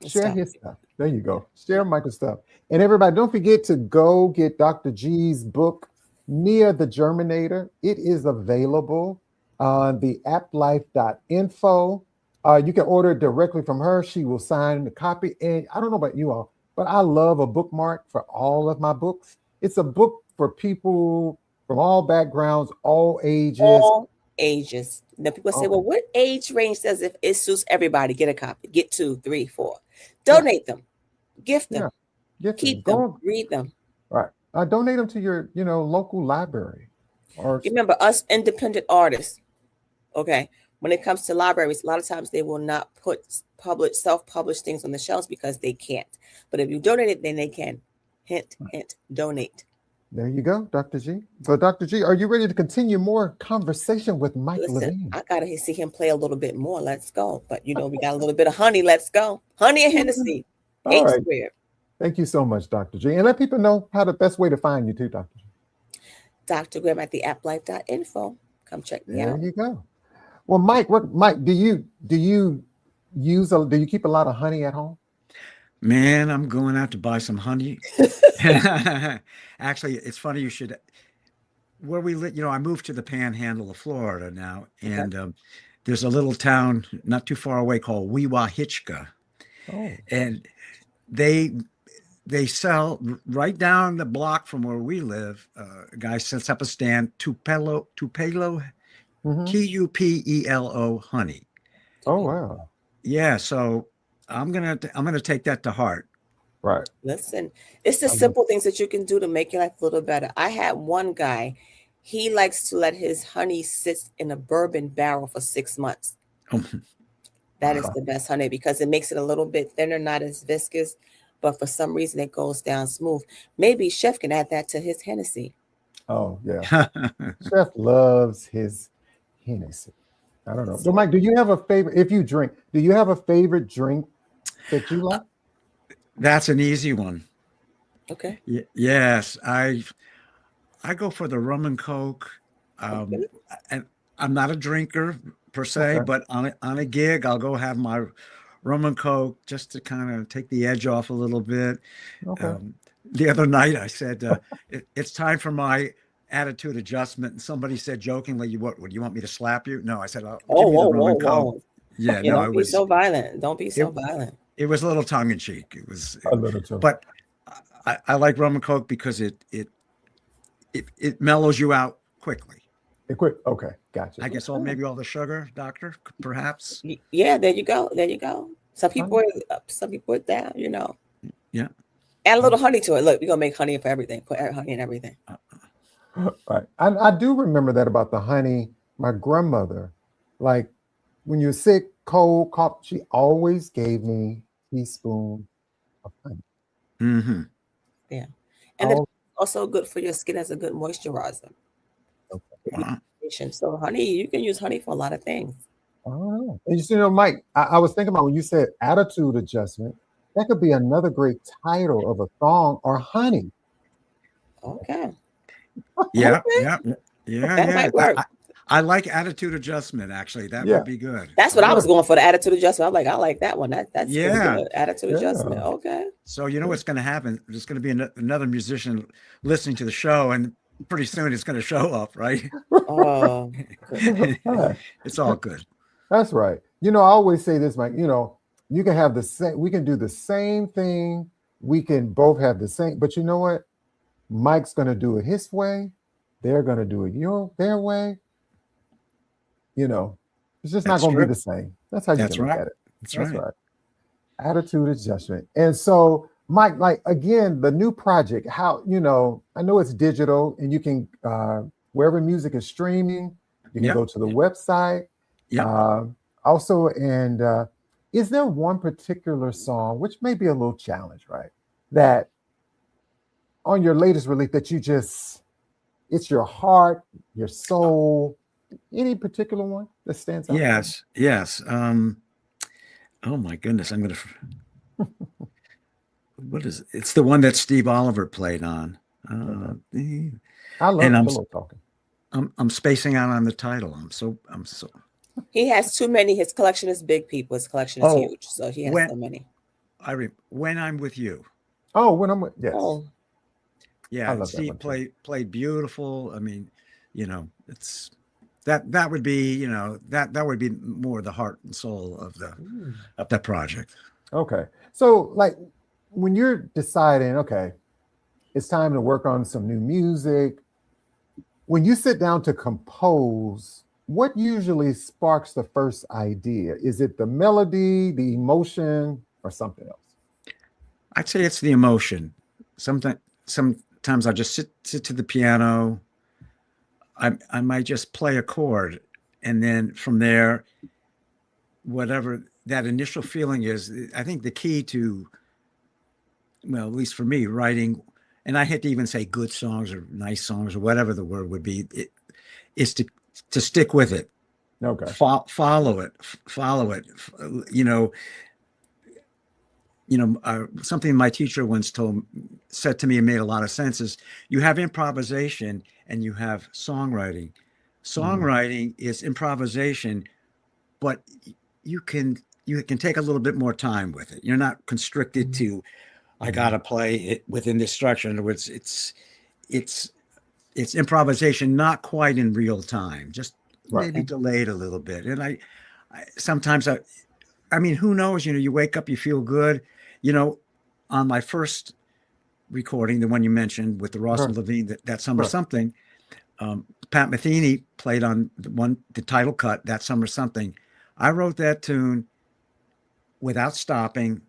Speaker 2: Share his stuff. There you go. Share Michael's stuff. And everybody, don't forget to go get Dr. G's book, Near the Germinator. It is available on the applife.info. You can order it directly from her. She will sign the copy. And I don't know about you all, but I love a bookmark for all of my books. It's a book for people from all backgrounds, all ages.
Speaker 3: All ages. Now people say, well, what age range does it suits everybody? Get a copy. Get 2, 3, 4. Donate them. Gift them. Keep them. Read them.
Speaker 2: Right. Donate them to your, local library. Or
Speaker 3: remember, us independent artists, okay, when it comes to libraries, a lot of times they will not put self-published things on the shelves because they can't. But if you donate it, then they can. Hint, donate.
Speaker 2: There you go, Dr. G. So, Dr. G, are you ready to continue more conversation with Mike Levine?
Speaker 3: I got to see him play a little bit more. Let's go. But, we got a little bit of honey. Let's go. Honey and Hennessy.
Speaker 2: All right. Thank you so much, Dr. G. And let people know how the best way to find you too, Dr. G.
Speaker 3: Dr. Graham at the applife.info. Come check me out.
Speaker 2: There you go. Well, Mike, do you keep a lot of honey at home?
Speaker 4: Man, I'm going out to buy some honey. Actually, it's funny you should. Where we live, I moved to the Panhandle of Florida now, and there's a little town not too far away called WVAS-FM.
Speaker 2: Oh.
Speaker 4: And they sell right down the block from where we live. A guy sets up a stand, Tupelo, Tupelo honey.
Speaker 2: Oh wow!
Speaker 4: Yeah, so I'm gonna take that to heart.
Speaker 2: Right.
Speaker 3: Listen, it's the simple things that you can do to make your life a little better. I had one guy, he likes to let his honey sit in a bourbon barrel for 6 months. That is the best honey because it makes it a little bit thinner, not as viscous, but for some reason it goes down smooth. Maybe Chef can add that to his Hennessy.
Speaker 2: Oh yeah, Chef loves his Hennessy. I don't know. So, Mike, do you have a favorite? If you drink, do you have a favorite drink that you like?
Speaker 4: That's an easy one.
Speaker 3: Okay.
Speaker 4: Yes, I go for the rum and Coke. And I'm not a drinker per se, but on a gig, I'll go have my rum and Coke just to kind of take the edge off a little bit.
Speaker 2: Okay.
Speaker 4: The other night, I said, it's time for my attitude adjustment, and somebody said jokingly, "What would you want me to slap you?" No, I said, "Oh, give
Speaker 3: Oh,
Speaker 4: me the
Speaker 3: whoa,
Speaker 4: rum
Speaker 3: whoa,
Speaker 4: and coke."
Speaker 3: whoa.
Speaker 4: Yeah,
Speaker 3: You
Speaker 4: no,
Speaker 3: don't be so violent. Don't be so
Speaker 4: it,
Speaker 3: violent.
Speaker 4: it was a little tongue in cheek. It was,
Speaker 2: A little too.
Speaker 4: but I like rum and coke because it mellows you out quickly.
Speaker 2: Okay, gotcha.
Speaker 4: I guess maybe all the sugar, doctor, perhaps.
Speaker 3: Yeah, there you go. There you go. Some people are up, some people are down, you know.
Speaker 4: Yeah.
Speaker 3: Add a little honey to it. Look, we're gonna make honey for everything. Put honey in everything.
Speaker 2: Right. I do remember that about the honey. My grandmother, like when you're sick, cold, cough, she always gave me a teaspoon of honey.
Speaker 4: Mm-hmm.
Speaker 3: Yeah. And it's also good for your skin as a good moisturizer.
Speaker 4: Wow.
Speaker 3: So honey, you can use honey for a lot of things.
Speaker 2: Oh, and you know, Mike, I was thinking about when you said attitude adjustment, that could be another great title of a song, or honey.
Speaker 3: Okay.
Speaker 4: Yeah,
Speaker 3: Okay.
Speaker 4: yeah.
Speaker 3: That might work.
Speaker 4: I like attitude adjustment. Actually, that would be good.
Speaker 3: That's what I was going for, the attitude adjustment. I like that one. That's pretty good. Attitude adjustment. Okay.
Speaker 4: So you know what's going to happen? There's going to be another musician listening to the show, and pretty soon it's going to show up, right?
Speaker 3: Oh,
Speaker 4: it's all good.
Speaker 2: That's right. You know, I always say this, Mike. You know, you can have the same. We can do the same thing. We can both have the same. But you know what? Mike's going to do it his way. They're going to do it their way. You know, it's just not going to be the same. That's how you can look at it.
Speaker 4: That's right.
Speaker 2: Attitude adjustment. And so, Mike, like, again, the new project, how, you know, I know it's digital and you can, wherever music is streaming, you can go to the website.
Speaker 4: Yeah.
Speaker 2: Also, and is there one particular song, which may be a little challenge, right, that on your latest release that you just, it's your heart, your soul, any particular one that stands out?
Speaker 4: Yes. Oh my goodness, I'm gonna. What is it? It's the one that Steve Oliver played on.
Speaker 2: I love pillow talking.
Speaker 4: I'm spacing out on the title. I'm so.
Speaker 3: He has too many. His collection is big, people. His collection is huge, so he has so many.
Speaker 4: When I'm with you.
Speaker 2: Oh, when I'm with
Speaker 4: Yeah, Steve played beautiful. I mean, you know, it's that would be, you know, that would be more the heart and soul of that project.
Speaker 2: Okay, so like when you're deciding, okay, it's time to work on some new music. When you sit down to compose, what usually sparks the first idea? Is it the melody, the emotion, or something else?
Speaker 4: I'd say it's the emotion. Sometimes I just sit to the piano. I might just play a chord, and then from there, whatever that initial feeling is, I think the key to, well, at least for me, writing, and I hate to even say good songs or nice songs or whatever the word would be, is to stick with it.
Speaker 2: Okay.
Speaker 4: Follow it. Something my teacher once said to me and made a lot of sense is you have improvisation and you have songwriting. Songwriting is improvisation, but you can take a little bit more time with it. You're not constricted to, I gotta play it within this structure. In other words, it's improvisation, not quite in real time, just maybe delayed a little bit. And I sometimes I mean, who knows? You know, you wake up, you feel good. You know, on my first recording, the one you mentioned with the Ross and Levine, that summer something, Pat Metheny played on the title cut, That Summer Something. I wrote that tune without stopping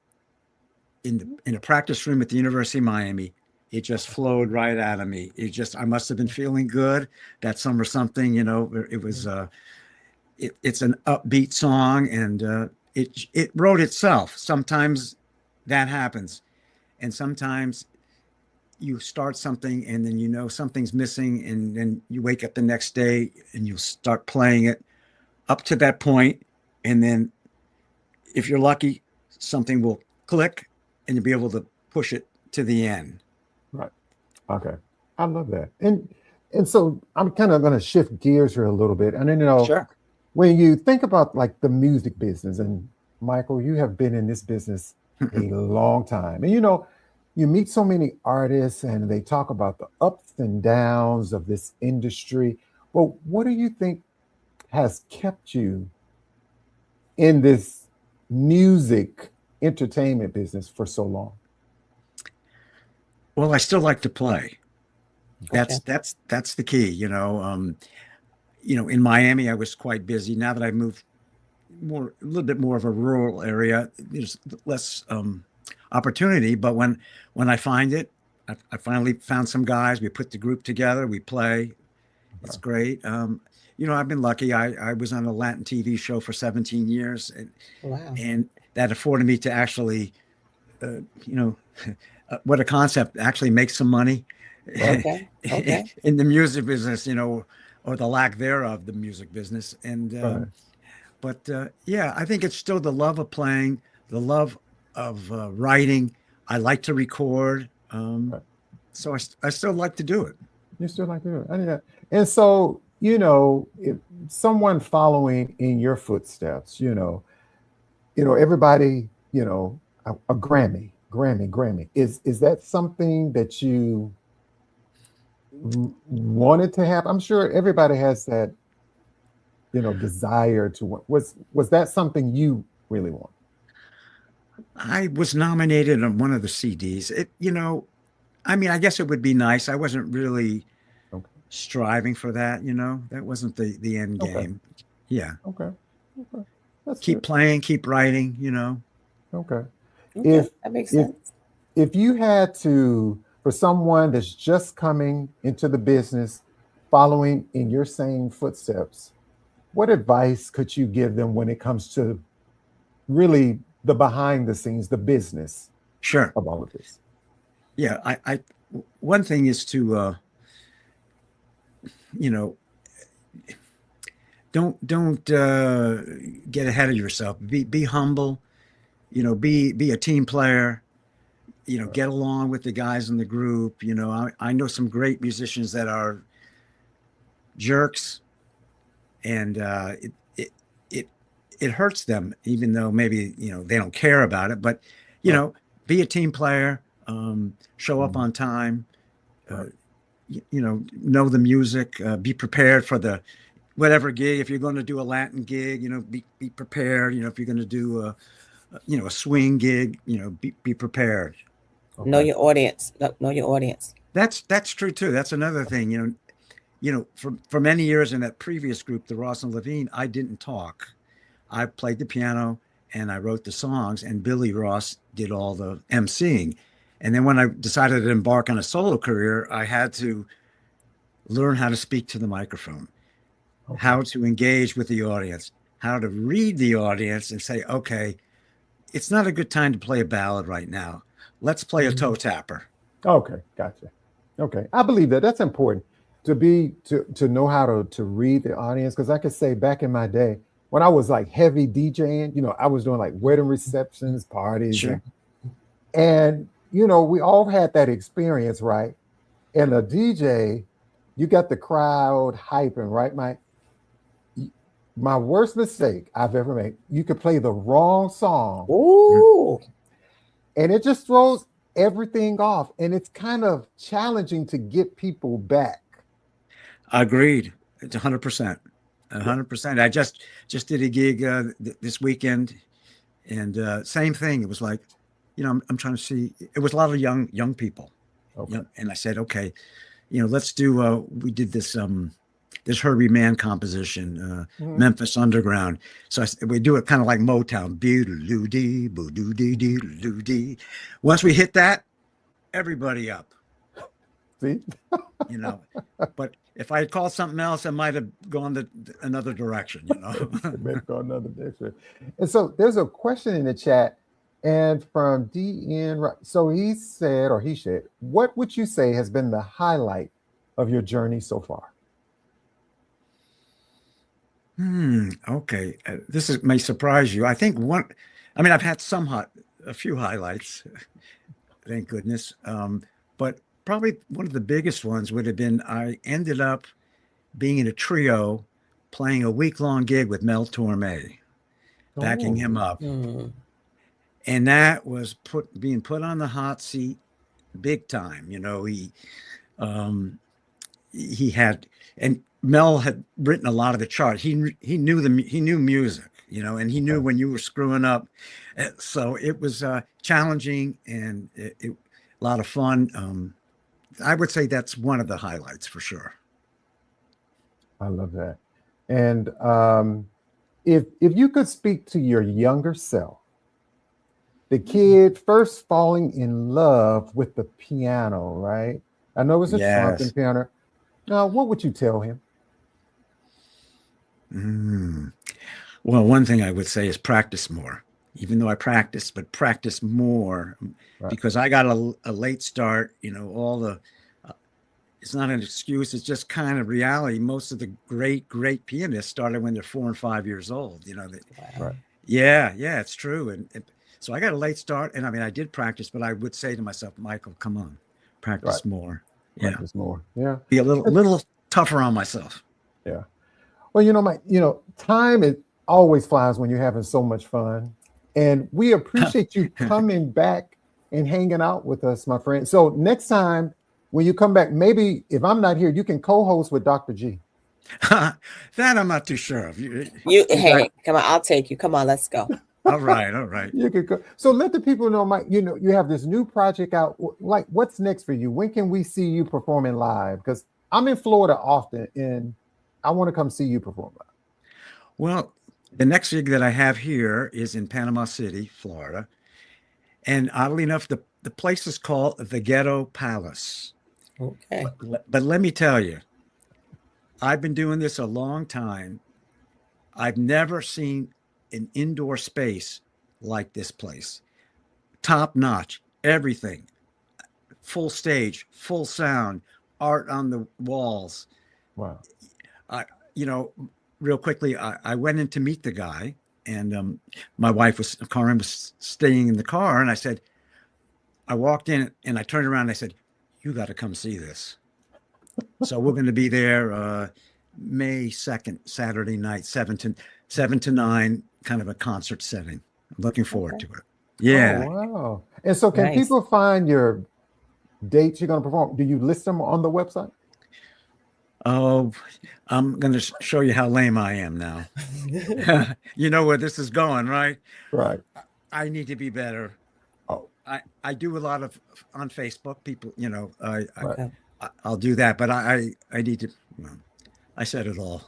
Speaker 4: in a practice room at the University of Miami. It just flowed right out of me. I must have been feeling good. That Summer Something, you know, it was, it's an upbeat song, and it wrote itself. Sometimes that happens. And sometimes you start something and then you know something's missing, and then you wake up the next day and you start playing it up to that point. And then if you're lucky, something will click and you'll be able to push it to the end.
Speaker 2: Right. Okay. I love that. And so I'm kind of going to shift gears here a little bit. And then, you know, when you think about like the music business, and Michael, you have been in this business a long time. And, you know, you meet so many artists and they talk about the ups and downs of this industry. Well, what do you think has kept you in this music entertainment business for so long?
Speaker 4: Well, I still like to play.
Speaker 3: Okay.
Speaker 4: That's the key, in Miami, I was quite busy. Now that I've moved a little bit more of a rural area, there's less opportunity. But when I find it, I finally found some guys. We put the group together. We play. It's great. I've been lucky. I was on a Latin TV show for 17 years,
Speaker 3: Wow.
Speaker 4: and that afforded me to actually, what a concept, actually make some money.
Speaker 3: Okay. Okay.
Speaker 4: In the music business, or the lack thereof, the music business. And I think it's still the love of playing, the love of writing. I like to record, so I still like to do it.
Speaker 2: You still like to do it. And so, if someone following in your footsteps, everybody, a Grammy. Is that something that you wanted to have? I'm sure everybody has that, desire to. Was that something you really want?
Speaker 4: I was nominated on one of the CDs. I guess it would be nice. I wasn't really striving for that. That wasn't the end game. Yeah.
Speaker 2: Okay. That's
Speaker 4: keep
Speaker 2: good.
Speaker 4: Playing, keep writing.
Speaker 2: Okay.
Speaker 3: That makes sense.
Speaker 2: If you had to, for someone that's just coming into the business, following in your same footsteps, what advice could you give them when it comes to really the behind the scenes, the business
Speaker 4: Sure.
Speaker 2: of all of this?
Speaker 4: Yeah. I one thing is to, don't get ahead of yourself. Be humble, be a team player, get along with the guys in the group. I know some great musicians that are jerks, and it hurts them, even though maybe, they don't care about it, but, be a team player, show up on time, know the music, be prepared for the whatever gig. If you're going to do a Latin gig, be prepared. If you're going to do a swing gig, be prepared.
Speaker 3: Okay. Know your audience. Know your audience.
Speaker 4: That's true too. That's another thing. For many years in that previous group, the Ross and Levine, I didn't talk. I played the piano and I wrote the songs, and Billy Ross did all the emceeing. And then when I decided to embark on a solo career, I had to learn how to speak to the microphone, how to engage with the audience, how to read the audience and say, okay, it's not a good time to play a ballad right now. Let's play a toe tapper.
Speaker 2: Okay, gotcha. Okay, I believe that. That's important to know how to read the audience, because I could say back in my day when I was like heavy DJing, I was doing like wedding receptions, parties,
Speaker 4: sure.
Speaker 2: and we all had that experience, right? And a DJ, you got the crowd hyping, right, Mike? My worst mistake I've ever made, you could play the wrong song.
Speaker 3: Ooh.
Speaker 2: And it just throws everything off. And it's kind of challenging to get people back.
Speaker 4: Agreed. It's 100%. 100%. I just did a gig this weekend, and same thing. It was like, I'm trying to see. It was a lot of young people. Okay. And I said, okay, let's do. We did this Herbie Mann composition, Memphis Underground. So we do it kind of like Motown. Boo-doo-doo-dee, boo-doo-dee-dee-doo-dee. Once we hit that, everybody up.
Speaker 2: See?
Speaker 4: But if I had called something else, I might have gone another direction,
Speaker 2: Maybe gone another direction. And so there's a question in the chat, and from DN. So he said, what would you say has been the highlight of your journey so far?
Speaker 4: Okay. This may surprise you. I think I've had a few highlights, thank goodness. But probably one of the biggest ones would have been, I ended up being in a trio playing a week-long gig with Mel Torme, backing him up. And that was being put on the hot seat big time. He had, and Mel had written a lot of the charts. He knew music, and he knew when you were screwing up. So it was challenging and a lot of fun. I would say that's one of the highlights for sure.
Speaker 2: I love that. And if you could speak to your younger self, the kid first falling in love with the piano, right? I know it's a trumpet piano. Now, what would you tell him?
Speaker 4: Well, one thing I would say is practice more. Even though I practice, but practice more, because I got a late start. It's not an excuse. It's just kind of reality. Most of the great pianists started when they're 4 and 5 years old. Yeah, it's true. And so I got a late start, and I did practice, but I would say to myself, Michael, come on, practice more.
Speaker 2: Practice more. Yeah.
Speaker 4: Be a little tougher on myself.
Speaker 2: Yeah. Well, Mike, time it always flies when you're having so much fun. And we appreciate you coming back and hanging out with us, my friend. So next time when you come back, maybe if I'm not here, you can co-host with Dr. G.
Speaker 4: That I'm not too sure of.
Speaker 3: Hey, come on, I'll take you. Come on, let's go.
Speaker 4: All right.
Speaker 2: You could go. So let the people know, Mike, you have this new project out. Like, what's next for you? When can we see you performing live? Because I'm in Florida often and I want to come see you perform live.
Speaker 4: Well, the next gig that I have here is in Panama City, Florida. And oddly enough, the place is called the Ghetto Palace.
Speaker 3: Okay.
Speaker 4: But let me tell you, I've been doing this a long time. I've never seen an indoor space like this place. Top notch, everything. Full stage, full sound, art on the walls.
Speaker 2: Wow.
Speaker 4: Real quickly, I went in to meet the guy, and my wife Karen was staying in the car, and I walked in and I turned around and I said, you got to come see this. So we're going to be there May 2nd, Saturday night, 7 to 9, kind of a concert setting. I'm looking forward to it. Yeah.
Speaker 2: Oh, wow. And so can people find your dates you're going to perform? Do you list them on the website?
Speaker 4: Oh, I'm going to show you how lame I am now. You know where this is going, right?
Speaker 2: Right.
Speaker 4: I need to be better.
Speaker 2: Oh.
Speaker 4: I do a lot of on Facebook. People, I'll do that, but I need to. I said it all.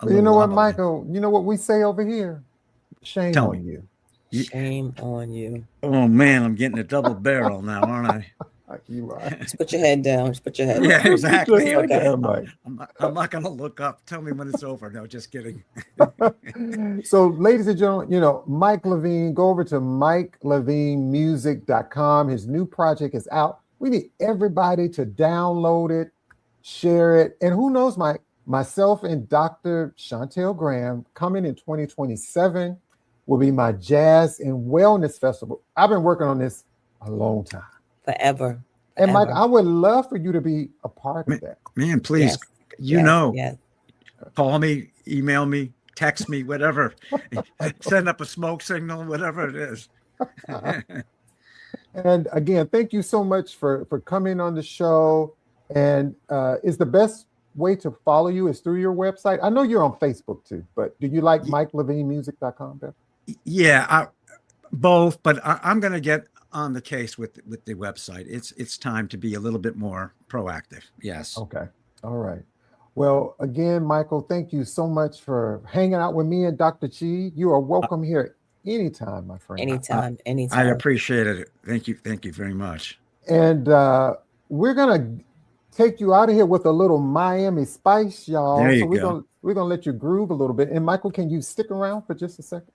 Speaker 2: You know what, Michael? You know what we say over here? Shame on you.
Speaker 3: Shame on you.
Speaker 4: Oh man, I'm getting a double barrel now, aren't I?
Speaker 2: You are.
Speaker 3: Just put your head down. Just put your head down.
Speaker 4: Yeah, exactly.
Speaker 3: Okay.
Speaker 4: I'm not going to look up. Tell me when it's over. No, just kidding.
Speaker 2: So, ladies and gentlemen, Mike Levine, go over to MikeLevinemusic.com. His new project is out. We need everybody to download it, share it. And who knows, Mike, myself and Dr. Shontell Graham coming in 2027 will be my Jazz and Wellness Festival. I've been working on this a long time.
Speaker 3: Forever.
Speaker 2: And Mike, I would love for you to be a part of that.
Speaker 4: Man, please, call me, email me, text me, whatever. Send up a smoke signal, whatever it is.
Speaker 2: And again, thank you so much for coming on the show. And is the best way to follow you is through your website? I know you're on Facebook too, but do you like MikeLevinemusic.com better?
Speaker 4: Yeah, both, but I'm going to get on the case with the website. It's time to be a little bit more proactive. Yes.
Speaker 2: Okay. All right. Well, again, Michael, thank you so much for hanging out with me and Dr. G. You are welcome here anytime, my friend.
Speaker 3: Anytime.
Speaker 4: I appreciate it. Thank you very much.
Speaker 2: And we're gonna take you out of here with a little Miami Spice, y'all.
Speaker 4: There you go.
Speaker 2: We're gonna let you groove a little bit. And Michael, can you stick around for just a second?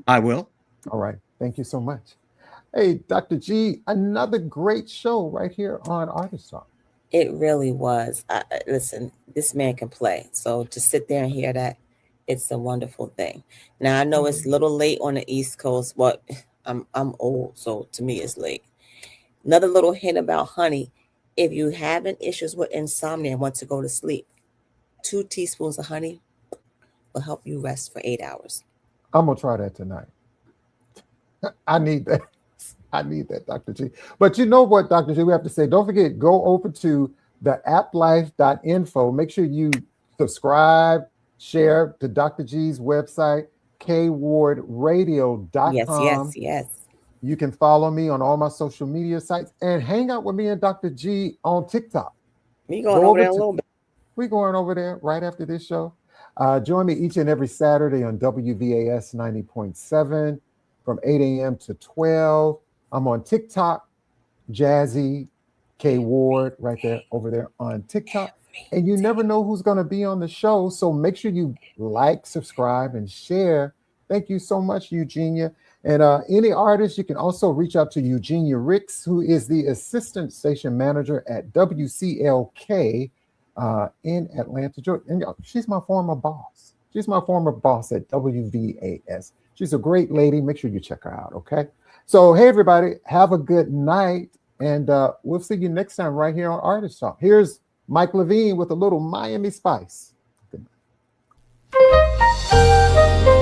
Speaker 4: I will.
Speaker 2: All right. Thank you so much. Hey, Dr. G, another great show right here on Artist Talk.
Speaker 3: It really was. Listen, this man can play. So to sit there and hear that, it's a wonderful thing. Now, I know it's a little late on the East Coast, but I'm old, so to me, it's late. Another little hint about honey. If you having issues with insomnia and want to go to sleep, 2 teaspoons of honey will help you rest for 8 hours.
Speaker 2: I'm going to try that tonight. I need that. I need that, Dr. G. But you know what, Dr. G, we have to say, don't forget, go over to the applife.info. Make sure you subscribe, share to Dr. G's website, kwwardradio.com.
Speaker 3: Yes.
Speaker 2: You can follow me on all my social media sites and hang out with me and Dr. G on TikTok.
Speaker 3: We going over there a little bit.
Speaker 2: We're going over there right after this show. Join me each and every Saturday on WVAS 90.7 from 8 a.m. to 12. I'm on TikTok, Jazzie K.Ward, right there, over there on TikTok. And you never know who's going to be on the show. So make sure you like, subscribe, and share. Thank you so much, Eugenia. And any artists, you can also reach out to Eugenia Ricks, who is the assistant station manager at WCLK in Atlanta, Georgia. And she's my former boss. She's my former boss at WVAS. She's a great lady. Make sure you check her out, okay? So, hey, everybody, have a good night. And we'll see you next time right here on Artist Talk. Here's Mike Levine with a little Miami Spice. Good night.